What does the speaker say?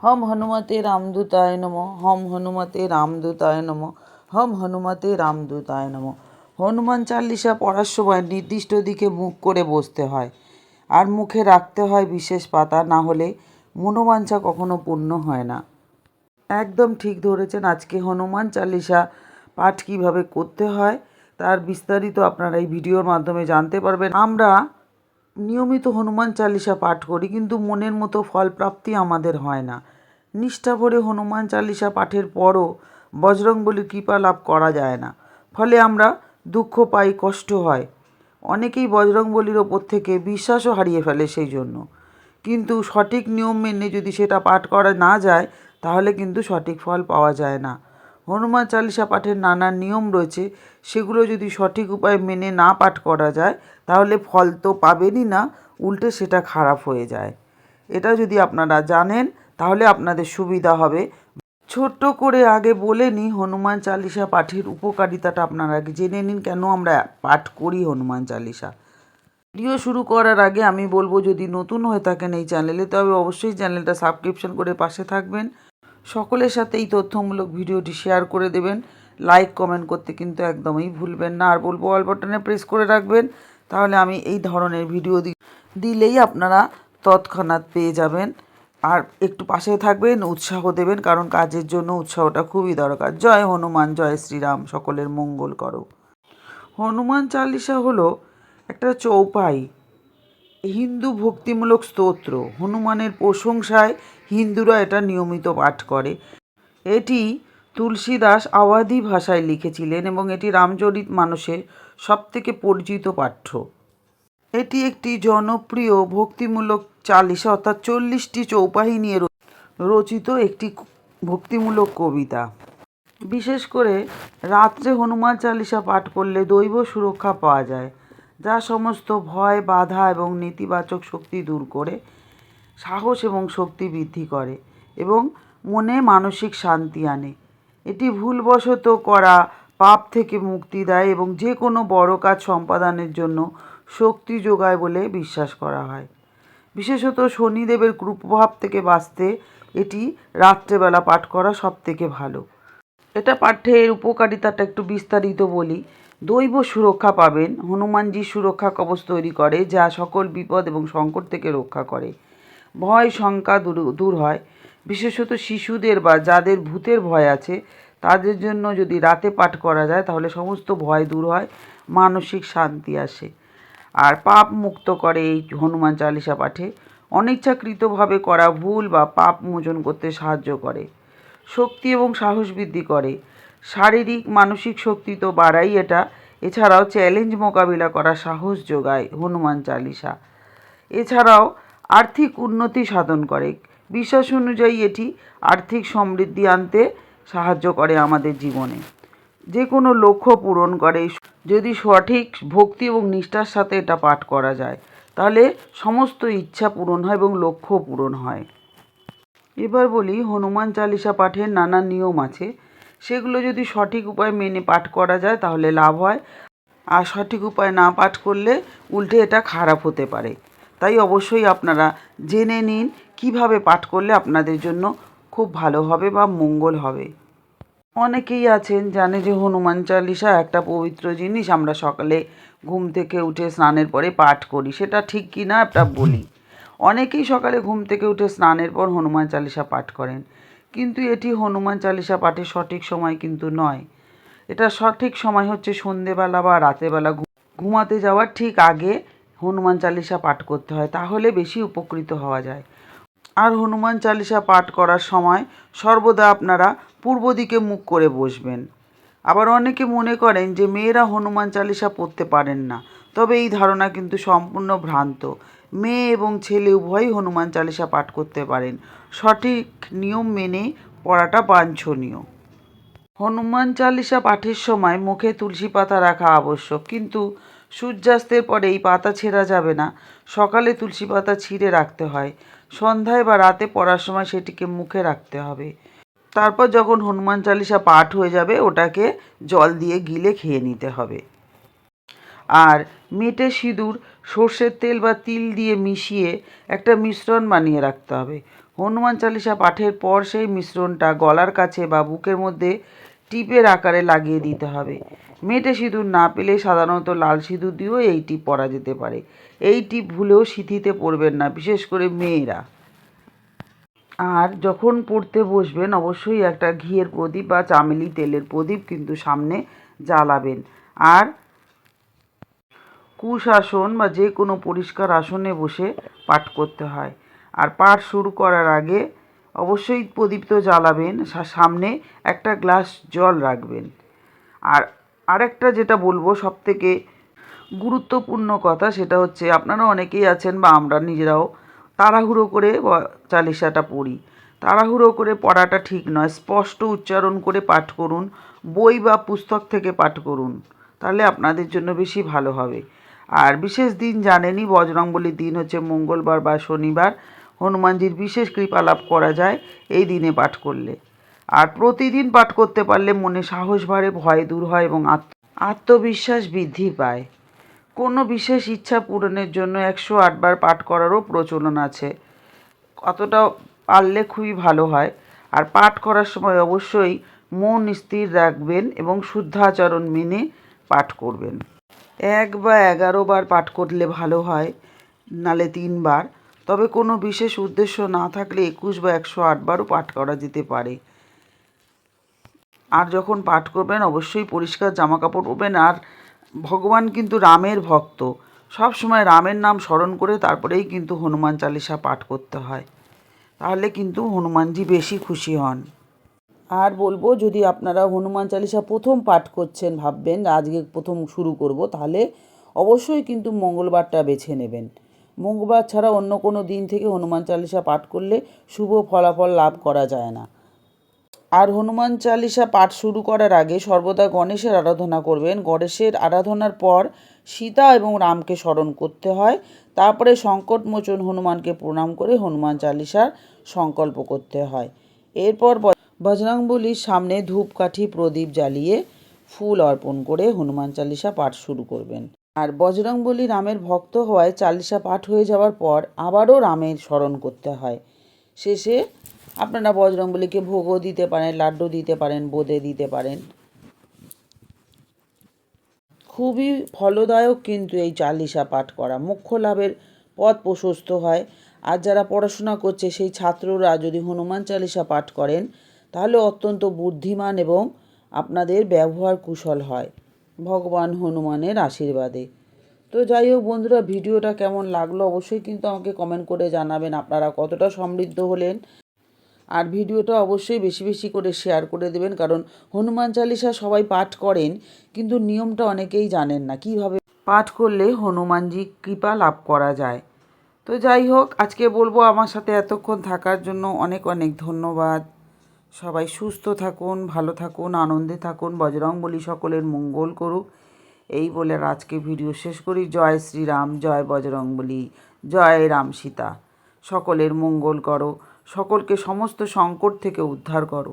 হম হনুমতে রামদূতায় নমঃ, হম হনুমতে রামদূতায় নমঃ, হম হনুমতে রামদূতায় নমঃ। হনুমান চালিসা পড়ার সময় নির্দিষ্ট দিকে মুখ করে বসতে হয়, আর মুখে রাখতে হয় বিশেষ পাতা, না হলে মনোবাঞ্ছা কখনো পূর্ণ হয় না। একদম ঠিক ধরেছেন। আজকে হনুমান চালিসা পাঠ কিভাবে করতে হয় তার বিস্তারিত আপনারা এই ভিডিওর মাধ্যমে জানতে পারবেন। আমরা নিয়মিত হনুমান চালিসা পাঠ করি, কিন্তু মনের মতো ফলপ্রাপ্তি আমাদের হয় না। নিষ্ঠা ভরে হনুমান চালিসা পাঠের পরও বজরংবলীর কৃপা লাভ করা যায় না, ফলে আমরা দুঃখ পাই, কষ্ট হয়। অনেকেই বজরংবলীর ওপর থেকে বিশ্বাসও হারিয়ে ফেলে সেই জন্য। কিন্তু সঠিক নিয়ম মেনে যদি সেটা পাঠ করা না যায়, তাহলে কিন্তু সঠিক ফল পাওয়া যায় না। হনুমান চালিসা পাঠের নানান নিয়ম রয়েছে, সেগুলো যদি সঠিক উপায় মেনে না পাঠ করা যায়, তাহলে ফল তো পাবেনই না, উল্টে সেটা খারাপ হয়ে যায়। এটা যদি আপনারা জানেন তাহলে আপনাদের সুবিধা হবে। ছোট্ট করে আগে বলে নিই হনুমান চালিসা পাঠের উপকারিতাটা আপনারা আগে জেনে নিন, কেন আমরা পাঠ করি হনুমান চালিসা। ভিডিও শুরু করার আগে আমি বলবো, যদি নতুন হয়ে থাকেন এই চ্যানেলে, তবে অবশ্যই চ্যানেলটা সাবস্ক্রিপশন করে পাশে থাকবেন। সকলের সাথে এই তথ্যমূলক ভিডিওটি শেয়ার করে দেবেন। লাইক কমেন্ট করতে কিন্তু একদমই ভুলবেন না। আর বলবো অল বাটনে প্রেস করে রাখবেন, তাহলে আমি এই ধরনের ভিডিও দিলেই আপনারা তৎক্ষণাৎ পেয়ে যাবেন। আর একটু পাশে থাকবেন, উৎসাহ দেবেন, কারণ কাজের জন্য উৎসাহটা খুবই দরকার। জয় হনুমান, জয় শ্রীরাম, সকলের মঙ্গল করো। হনুমান চালিসা হলো একটা চৌপাই হিন্দু ভক্তিমূলক স্তোত্র। হনুমানের প্রশংসায় হিন্দুরা এটা নিয়মিত পাঠ করে। এটি তুলসীদাস আওয়াধি ভাষায় লিখেছিলেন এবং এটি রামচরিত মানসের সবথেকে পরিচিত পাঠ্য। এটি একটি জনপ্রিয় ভক্তিমূলক চালিসা, অর্থাৎ 40টি চৌপাই নিয়ে রচিত একটি ভক্তিমূলক কবিতা। বিশেষ করে রাত্রে হনুমান চালিসা পাঠ করলে দৈব সুরক্ষা পাওয়া যায়, যা সমস্ত ভয়, বাধা এবং নেতিবাচক শক্তি দূর করে, সাহস এবং শক্তি বৃদ্ধি করে এবং মনে মানসিক শান্তি আনে। এটি ভুলবশত করা পাপ থেকে মুক্তি দেয় এবং যে কোনো বড় কাজ সম্পাদনের জন্য শক্তি যোগায় বলে বিশ্বাস করা হয়। বিশেষত শনিদেবের কুপ্রভাব থেকে বাঁচতে এটি রাত্রেবেলা পাঠ করা সবথেকে ভালো। এটা পাঠ্যের উপকারিতাটা একটু বিস্তারিত বলি। দৈব সুরক্ষা পাবেন। হনুমানজি সুরক্ষা কবচ তৈরি করে, যা সকল বিপদ এবং সংকট থেকে রক্ষা করে। ভয় শঙ্কা দূর হয়। বিশেষত শিশুদের বা যাদের ভূতের ভয় আছে, তাদের জন্য যদি রাতে পাঠ করা যায় তাহলে সমস্ত ভয় দূর হয়, মানসিক শান্তি আসে। আর পাপ মুক্ত করে এই হনুমান চালিসা পাঠে। অনিচ্ছাকৃতভাবে করা ভুল বা পাপ মোচন করতে সাহায্য করে। শক্তি এবং সাহস বৃদ্ধি করে। শারীরিক মানসিক শক্তি তো বাড়াই এটা, এছাড়াও চ্যালেঞ্জ মোকাবিলা করার সাহস যোগায় হনুমান চালিসা। এছাড়াও আর্থিক উন্নতি সাধন করে। বিশ্বাস অনুযায়ী এটি আর্থিক সমৃদ্ধি আনতে সাহায্য করে আমাদের জীবনে। যে কোনো লক্ষ্য পূরণ করে। যদি সঠিক ভক্তি এবং নিষ্ঠার সাথে এটা পাঠ করা যায়, তাহলে সমস্ত ইচ্ছা পূরণ হয় এবং লক্ষ্য পূরণ হয়। এবার বলি হনুমান চালিসা পাঠের নানান নিয়ম আছে, সেগুলো যদি সঠিক উপায় মেনে পাঠ করা যায় তাহলে লাভ হয়, আর সঠিক উপায় না পাঠ করলে উল্টে এটা খারাপ হতে পারে। তাই অবশ্যই আপনারা জেনে নিন কিভাবে পাঠ করলে আপনাদের জন্য খুব ভালো হবে বা মঙ্গল হবে। অনেকেই আছেন জানে যে হনুমান চালিসা একটা পবিত্র জিনিস, আমরা সকালে ঘুম থেকে উঠে স্নানের পরে পাঠ করি। সেটা ঠিক কি না একটা বলি। অনেকেই সকালে ঘুম থেকে উঠে স্নানের পর হনুমান চালিসা পাঠ করেন, কিন্তু এটি হনুমান চালিসা পাঠের সঠিক সময় কিন্তু নয়। এটা সঠিক সময় হচ্ছে সন্ধেবেলা বা রাতেরবেলা ঘুমাতে যাওয়ার ঠিক আগে হনুমান চালিসা পাঠ করতে হয়, তাহলে বেশি উপকৃত হওয়া যায়। আর হনুমান চালিসা পাঠ করার সময় সর্বদা আপনারা পূর্ব দিকে মুখ করে বসবেন। আবার অনেকে মনে করেন যে মেয়েরা হনুমান চালিসা পড়তে পারেন না, তবে এই ধারণা কিন্তু সম্পূর্ণ ভ্রান্ত। মেয়ে এবং ছেলে উভয়ই হনুমান চালিসা পাঠ করতে পারেন, সঠিক নিয়ম মেনে পড়াটা বাঞ্ছনীয়। হনুমান চালিসা পাঠের সময় মুখে তুলসী পাতা রাখা আবশ্যক, কিন্তু সূর্যাস্তের পরে এই পাতা ছেঁড়া যাবে না। সকালে তুলসী পাতা ছিঁড়ে রাখতে হয়, সন্ধ্যায় বা রাতে পড়ার সময় সেটিকে মুখে রাখতে হবে। তারপর যখন হনুমান চালিসা পাঠ হয়ে যাবে, ওটাকে জল দিয়ে গিলে খেয়ে নিতে হবে। আর মেটে সিঁদুর, সর্ষের তেল বা তিল দিয়ে মিশিয়ে একটা মিশ্রণ বানিয়ে রাখতে হবে। হনুমান চালিসা পাঠের পর সেই মিশ্রণটা গলার কাছে বা বুকের মধ্যে টিপের আকারে লাগিয়ে দিতে হবে। মেটে সিঁদুর না পেলে সাধারণত লাল সিঁদুর দিয়েও এই টিপ পরা যেতে পারে। এই টিপ ভুলেও সিঁথিতে পরবেন না, বিশেষ করে মেয়েরা। আর যখন পড়তে বসবেন অবশ্যই একটা ঘিয়ের প্রদীপ বা চামেলি তেলের প্রদীপ কিন্তু সামনে জ্বালাবেন। আর কুশাসন বা যে কোনো পরিষ্কার আসনে বসে পাঠ করতে হয়। আর পাঠ শুরু করার আগে অবশ্যই প্রদীপ তো জ্বালাবেন, সামনে একটা গ্লাস জল রাখবেন। আর আরেকটা যেটা বলবো সবথেকে গুরুত্বপূর্ণ কথা, সেটা হচ্ছে আপনারা অনেকেই আছেন বা আমরা নিজেরাও তাড়াহুড়ো করে চালিসাটা পড়ি। তাড়াহুড়ো করে পড়াটা ঠিক নয়। স্পষ্ট উচ্চারণ করে পাঠ করুন, বই বা পুস্তক থেকে পাঠ করুন, তাহলে আপনাদের জন্য বেশি ভালো হবে। আর বিশেষ দিন জানেনই, বজরংবলীর দিন হচ্ছে মঙ্গলবার বা শনিবার। হনুমানজির বিশেষ কৃপা লাভ করা যায় এই দিনে পাঠ করলে। আর প্রতিদিন পাঠ করতে পারলে মনে সাহস বাড়ে, ভয় দূর হয় এবং আত্মবিশ্বাস বৃদ্ধি পায়। কোনো বিশেষ ইচ্ছা পূরণের জন্য 108 বার পাঠ করারও প্রচলন আছে। কতটা পারলে খুবই ভালো হয়। আর পাঠ করার সময় অবশ্যই মন স্থির রাখবেন এবং শুদ্ধাচরণ মেনে পাঠ করবেন। 1 বা 11 বার পাঠ করলে ভালো হয়, নালে 3 বার। তবে কোনো বিশেষ উদ্দেশ্য না থাকলে 21 বা 108 বারও পাঠ করা যেতে পারে। আর যখন পাঠ করবেন অবশ্যই পরিষ্কার জামাকাপড় পরবেন। আর ভগবান কিন্তু রামের ভক্ত, সব সময় রামের নাম স্মরণ করে তারপরেই কিন্তু হনুমান চালিসা পাঠ করতে হয়, তাহলে কিন্তু হনুমানজি বেশি খুশি হন। আর বলবো, যদি আপনারা হনুমান চালিসা প্রথম পাঠ করছেন, ভাববেন আজকে প্রথম শুরু করব, তাহলে অবশ্যই কিন্তু মঙ্গলবারটা বেছে নেবেন। মঙ্গলবার ছাড়া অন্য কোনো দিন থেকে হনুমান চালিসা পাঠ করলে শুভ ফলাফল লাভ করা যায় না। আর হনুমান চালিসা পাঠ শুরু করার আগে সর্বদা গণেশের আরাধনা করবেন। গণেশের আরাধনার পর সীতা এবং রামকে স্মরণ করতে হয়। তারপরে সংকটমোচন হনুমানকে প্রণাম করে হনুমান চালিসার সংকল্প করতে হয়। এরপর বজরংবলীর সামনে ধূপকাঠি প্রদীপ জ্বালিয়ে ফুল অর্পণ করে হনুমান চালিসা পাঠ শুরু করবেন। আর বজরংবলী রামের ভক্ত হওয়ায় চালিসা পাঠ হয়ে যাওয়ার পর আবারও রামের স্মরণ করতে হয়। শেষে আপনারা বজরংবলীকে ভোগও দিতে পারেন, লাড্ডু দিতে পারেন, বোঁদে দিতে পারেন। খুবই ফলদায়ক কিন্তু এই চালিসা পাঠ করা, মোক্ষ লাভের পথ প্রশস্ত হয়। আর যারা পড়াশোনা করছে সেই ছাত্ররা যদি হনুমান চালিসা পাঠ করেন তাহলে অত্যন্ত বুদ্ধিমান এবং আপনাদের ব্যবহার কুশল হয় ভগবান হনুমানের আশীর্বাদে। তো যাই হোক বন্ধুরা, ভিডিওটা কেমন লাগলো অবশ্যই কিন্তু আমাকে কমেন্ট করে জানাবেন আপনারা কতটা সমৃদ্ধ হলেন। আর ভিডিওটা অবশ্যই বেশি বেশি করে শেয়ার করে দেবেন, কারণ হনুমান চালিসা সবাই পাঠ করেন কিন্তু নিয়মটা অনেকেই জানেন না, কিভাবে পাঠ করলে হনুমানজি কৃপা লাভ করা যায়। তো যাই হোক, আজকে বলবো আমার সাথে এতক্ষণ থাকার জন্য অনেক অনেক ধন্যবাদ। সবাই সুস্থ থাকুন, ভালো থাকুন, আনন্দে থাকুন, বজরংবলী সকলের মঙ্গল করুক, এই বলে আজকে ভিডিও শেষ করি। জয় শ্রীরাম, জয় বজরংবলী, জয় রাম সীতা। সকলের মঙ্গল করো, সকলকে সমস্ত সংকট থেকে উদ্ধার করো।